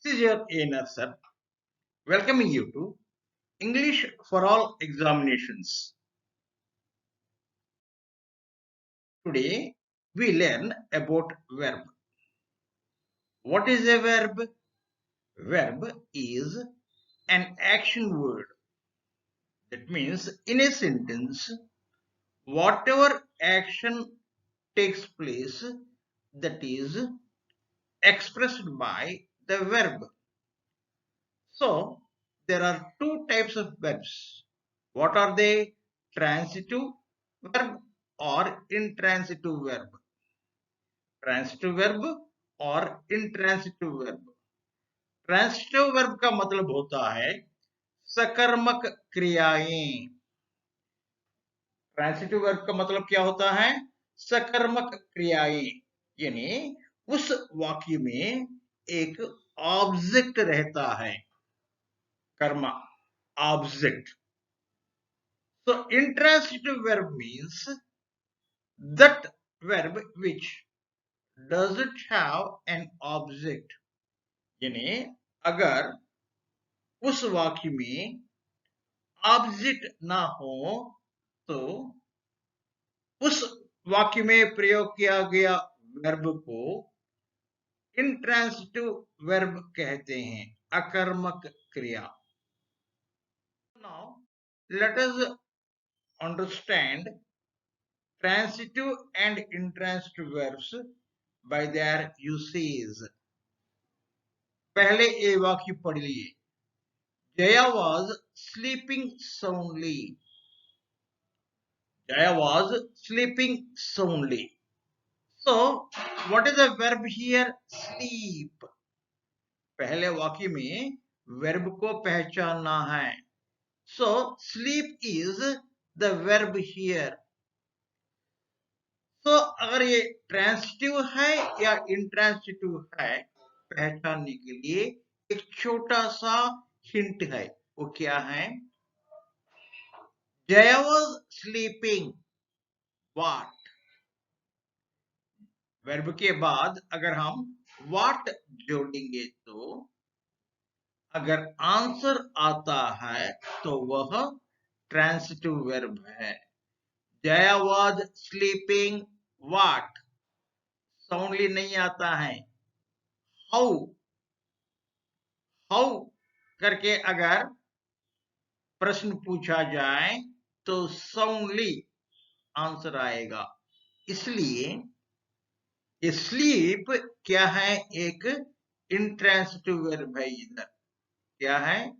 This is your A. sir, welcoming you to English for All examinations. Today we learn about verb. What is a verb? Verb is an action word. That means in a sentence, whatever action takes place, that is expressed by the verb. So there are two types of verbs. What are they? Transitive verb or intransitive verb. Transitive verb और intransitive verb. Transitive verb का मतलब होता है सकर्मक क्रियाएं. Transitive verb का मतलब क्या होता है? सकर्मक क्रियाएं. यानी उस वाक्य में एक ऑब्जेक्ट रहता है. Karma, object. So intransitive verb means that verb which doesn't have an object. यानी अगर उस वाक्य में ऑब्जेक्ट ना हो तो उस वाक्य में प्रयोग किया गया वर्ब को इंट्रांसिटिव वर्ब कहते हैं, अकर्मक क्रिया. Now let us understand transitive and intransitive verbs by their usage. पहले ये वाक्य पढ़ लिए. Jaya was sleeping soundly. Jaya was sleeping soundly. So what is the verb here? Sleep. पहले वाक्य में verb को पहचानना है. So sleep is the verb here. तो अगर ये ट्रांसिटिव है या इंट्रांसिटिव है पहचानने के लिए एक छोटा सा हिंट है. वो क्या है? Jaya was sleeping. What? Verb के बाद अगर हम what जोड़ेंगे तो अगर आंसर आता है तो वह ट्रांसिटिव वर्ब है. Jaya was sleeping what? Soundly नहीं आता है. how करके अगर प्रश्न पूछा जाए तो साउंडली आंसर आएगा. इसलिए ये स्लीप क्या है? एक इंट्रांसिटिव वर्ब है. इधर क्या है?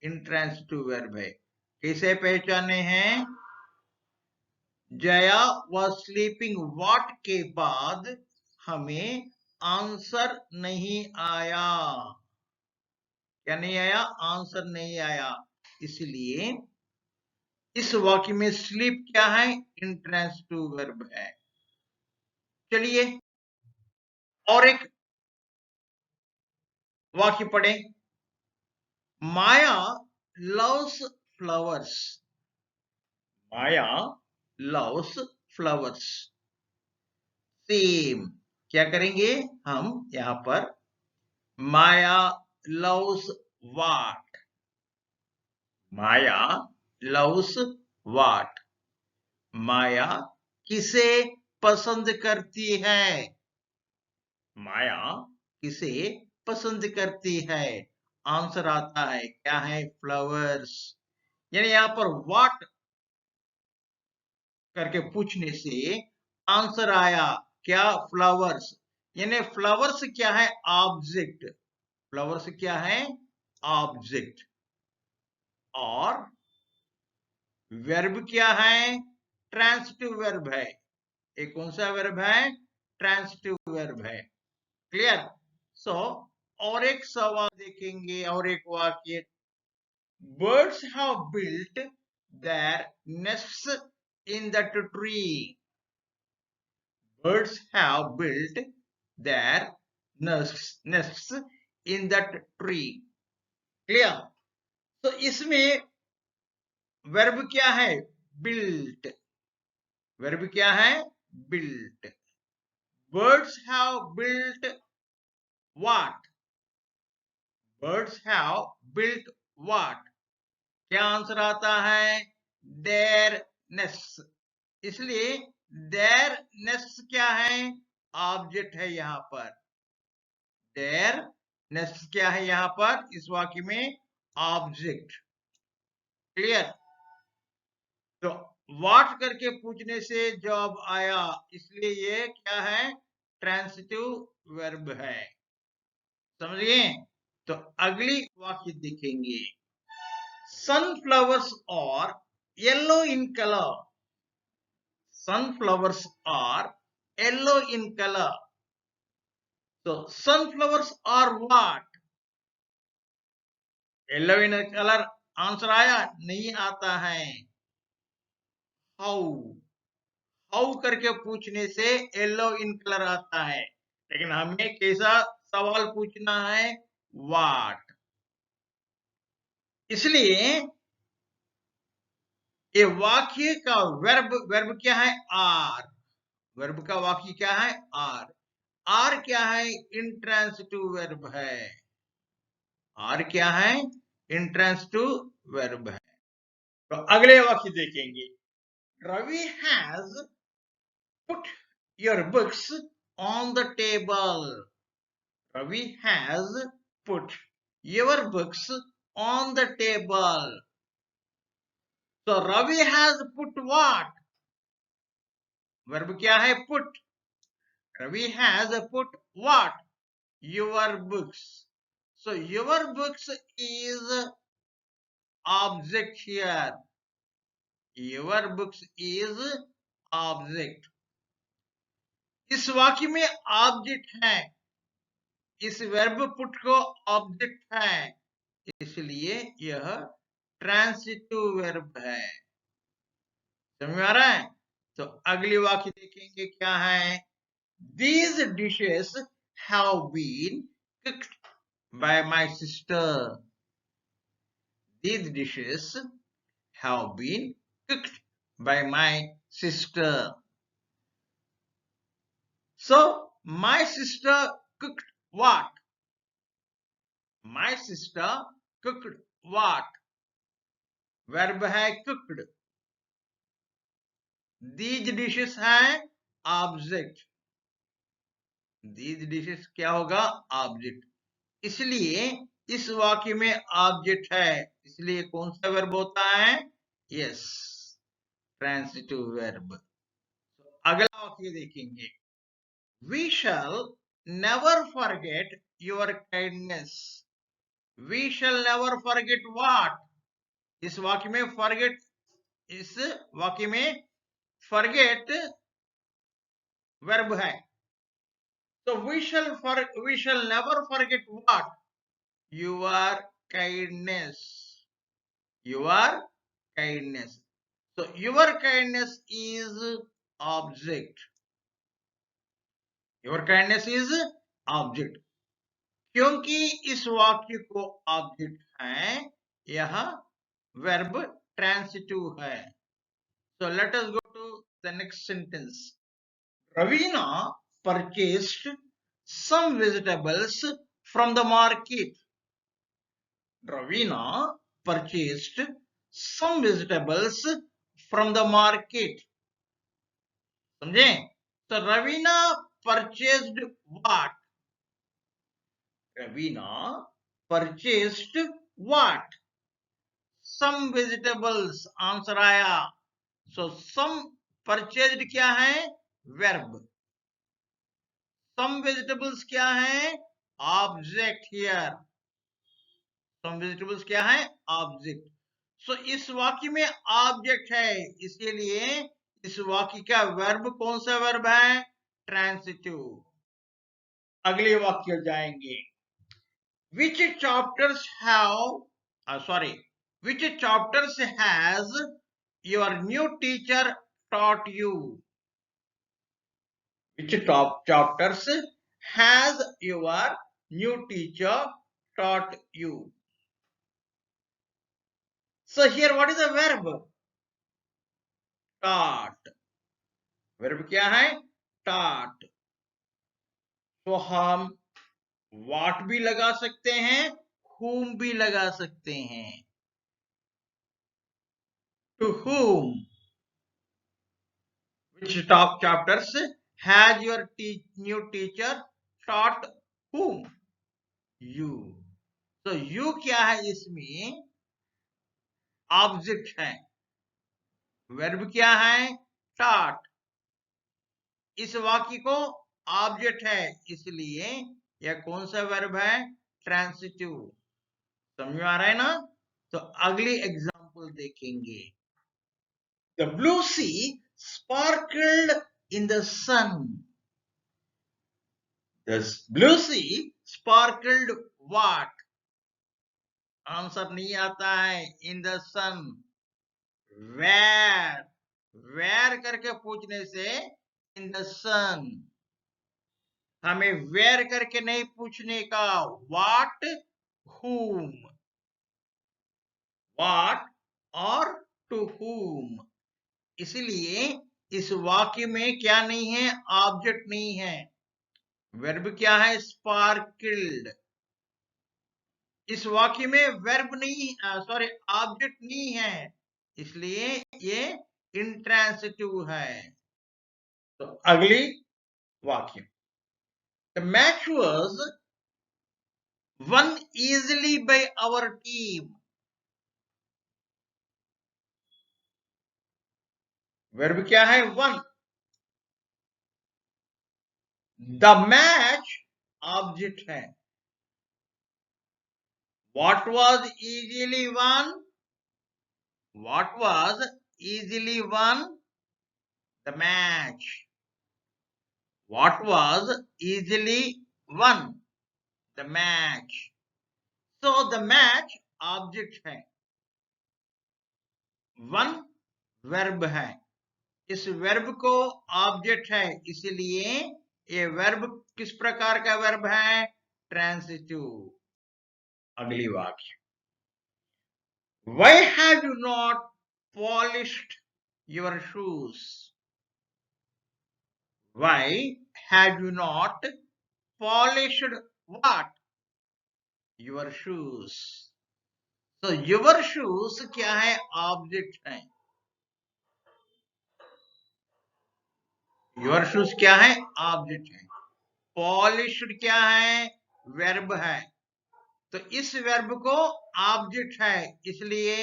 इंट्रांसिटिव वर्ब है. कैसे पहचाने हैं? जया वाज स्लीपिंग व्हाट के बाद हमें आंसर नहीं आया. क्या नहीं आया? आंसर नहीं आया. इसलिए इस वाक्य में स्लीप क्या है? इंट्रांसिटिव वर्ब है. चलिए और एक वाक्य पढ़ें. Maya loves flowers. Maya loves flowers. Same क्या करेंगे हम यहां पर? Maya loves what? Maya loves what? Maya किसे पसंद करती है? माया किसे पसंद करती है? आंसर आता है क्या है? फ्लावर्स. यानी यहां पर व्हाट करके पूछने से आंसर आया क्या? फ्लावर्स. यानी फ्लावर्स क्या है? ऑब्जेक्ट. फ्लावर्स क्या है? ऑब्जेक्ट. और वर्ब क्या है? ट्रांसिटिव वर्ब है. ये कौन सा वर्ब है? ट्रांसिटिव वर्ब है. क्लियर? सो और एक सवाल देखेंगे और एक वाक्य. Birds have built their nests in that tree. Birds have built their nests in that tree. Clear? तो इसमें वर्ब क्या है? Built. वर्ब क्या है? Built. Birds have built what? birds have built what? क्या आंसर आता है? their nests. इसलिए their nests क्या है? ऑब्जेक्ट है यहां पर. their nests क्या है यहां पर इस वाक्य में? ऑब्जेक्ट. क्लियर? तो व्हाट करके पूछने से जवाब आया, इसलिए ये क्या है? ट्रांसिटिव वर्ब है. समझिए? तो अगली वाक्य देखेंगे. Sunflowers are yellow in colour. sunflowers are yellow in color. So sunflowers are what? Yellow in color. Answer आया? नहीं आता है. हाउ करके पूछने से येलो इन कलर आता है, लेकिन हमें कैसा सवाल पूछना है? व्हाट. इसलिए ये वाक्य का वर्ब क्या है? आर. वर्ब का वाक्य क्या है? आर. आर क्या है? इंट्रांसिटिव वर्ब है. आर क्या है? इंट्रांसिटिव वर्ब है. तो अगले वाक्य देखेंगे. Ravi has put your books on the table. Ravi has put your books on the table. So Ravi has put what? Verb क्या है? Put. Ravi has put what? Your books. So your books is object here. Your books is object. इस वाक्य में object है. इस verb put को object है, इसलिए यह ट्रांसिटिव वर्ब है. समझ में आ रहा है? तो अगली वाक्य देखेंगे क्या है. These dishes have been cooked by my sister. These dishes have been cooked by my sister. So my sister cooked what? My sister cooked what? Verb है cooked. These dishes है ऑब्जेक्ट. These dishes क्या होगा? Object. इसलिए इस वाक्य में object है, इसलिए कौन सा वर्ब होता है? Yes, transitive verb. अगला वाक्य देखेंगे. We shall never forget your kindness. We shall never forget what? इस वाक्य में forget, इस वाक्य में forget वर्ब है. So we shall never forget what? Your kindness. Your kindness. So your kindness is object. Your kindness is object. क्योंकि इस वाक्य को ऑब्जेक्ट है, यह वर्ब ट्रांसिटिव है. So let us go to the next sentence. Ravina purchased some vegetables from the market. Ravina purchased some vegetables from the market. समझे? So Ravina purchased what? Ravina purchased what? Some vegetables. Answer आया. So some purchased क्या है? Verb. Some vegetables क्या है? Object here. Some vegetables क्या है? Object. So इस वाक्य में ऑब्जेक्ट है, इसीलिए इस वाक्य का वर्ब कौन सा वर्ब है? ट्रांसिटिव. अगले वाक्य जाएंगे. Which chapters has your new teacher taught you? Which chapters has your new teacher taught you? So here what is the verb? Taught. Verb क्या है? Taught. तो हम what भी लगा सकते हैं, whom भी लगा सकते हैं. To whom? Which top chapters has your new teacher taught whom? You. तो you क्या है इसमें? ऑब्जेक्ट है. वर्ब क्या है? taught. इस वाक्य को ऑब्जेक्ट है, इसलिए यह कौन सा वर्ब है? ट्रांसिटिव. समझ में आ रहा है ना? तो अगली एग्जांपल देखेंगे. The blue sea sparkled in the sun. The blue sea sparkled what? Answer नहीं आता है. In the sun. Where? Where करके पूछने से in the sun. हमें where करके नहीं पूछने का. What? Whom? What or to whom? इसलिए इस वाक्य में क्या नहीं है? ऑब्जेक्ट नहीं है. वर्ब क्या है? स्पार्कल्ड. इस वाक्य में वर्ब नहीं, सॉरी, ऑब्जेक्ट नहीं है, इसलिए ये इंट्रांसिटिव है. तो अगली वाक्य. The match was won easily by our team. Verb क्या है? won. The match ऑब्जेक्ट है. What was easily won? What was easily won? The match. What was easily won? The match. So the match object है. Won verb है. इस verb को object है, इसलिए ये verb किस प्रकार का verb है? Transitive. अगली वाक्य. Why have you not polished your shoes? Why have you not polished what? Your shoes. So your shoes क्या है? ऑब्जेक्ट है. Your shoes क्या है? ऑब्जेक्ट है. Polished क्या है? वर्ब है. तो इस वर्ब को ऑब्जेक्ट है, इसलिए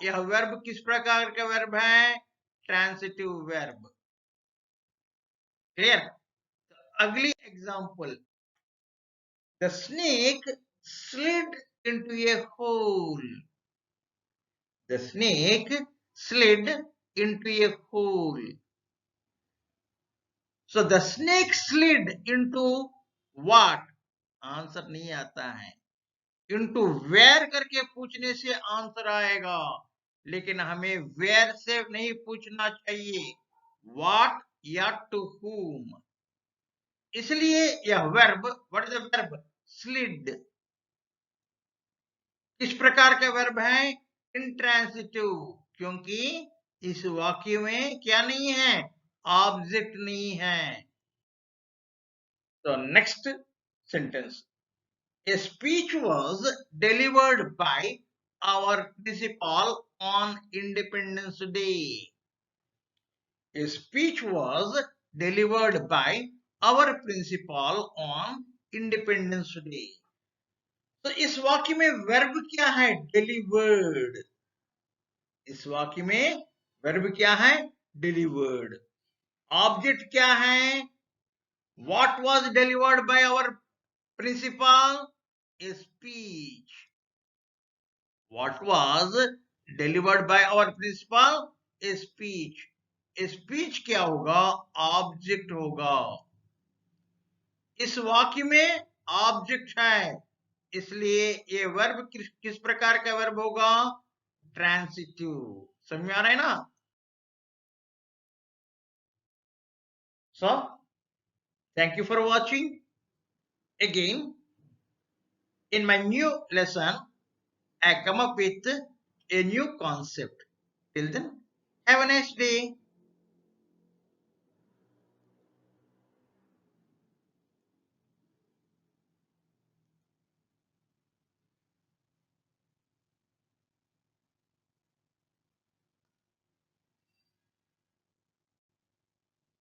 यह वर्ब किस प्रकार का वर्ब है? Transitive verb. क्लियर? अगली example. The snake slid into a hole. The snake slid into a hole. So the snake slid into what? Answer नहीं आता है. Into where करके पूछने से आंसर आएगा, लेकिन हमें where से नहीं पूछना चाहिए. What या to whom. इसलिए यह verb, what is the verb? Slid. किस प्रकार का वर्ब है? इंट्रांसिटिव. क्योंकि इस वाक्य में क्या नहीं है? ऑब्जेक्ट नहीं है. तो next sentence. A speech was delivered by our principal on Independence Day. A speech was delivered by our principal on Independence Day. तो इस वाक्य में वर्ब क्या है? डिलीवर्ड. इस वाक्य में वर्ब क्या है? डिलीवर्ड. ऑब्जेक्ट क्या है? What was delivered by our principal? A speech. What was delivered by our principal? A speech. Speech क्या होगा? ऑब्जेक्ट होगा. इस वाक्य में ऑब्जेक्ट है, इसलिए ये वर्ब किस प्रकार का वर्ब होगा? ट्रांसिटिव. समझ में आ रहा है ना? So thank you for watching. Again, in my new lesson, I come up with a new concept. Till then, have a nice day.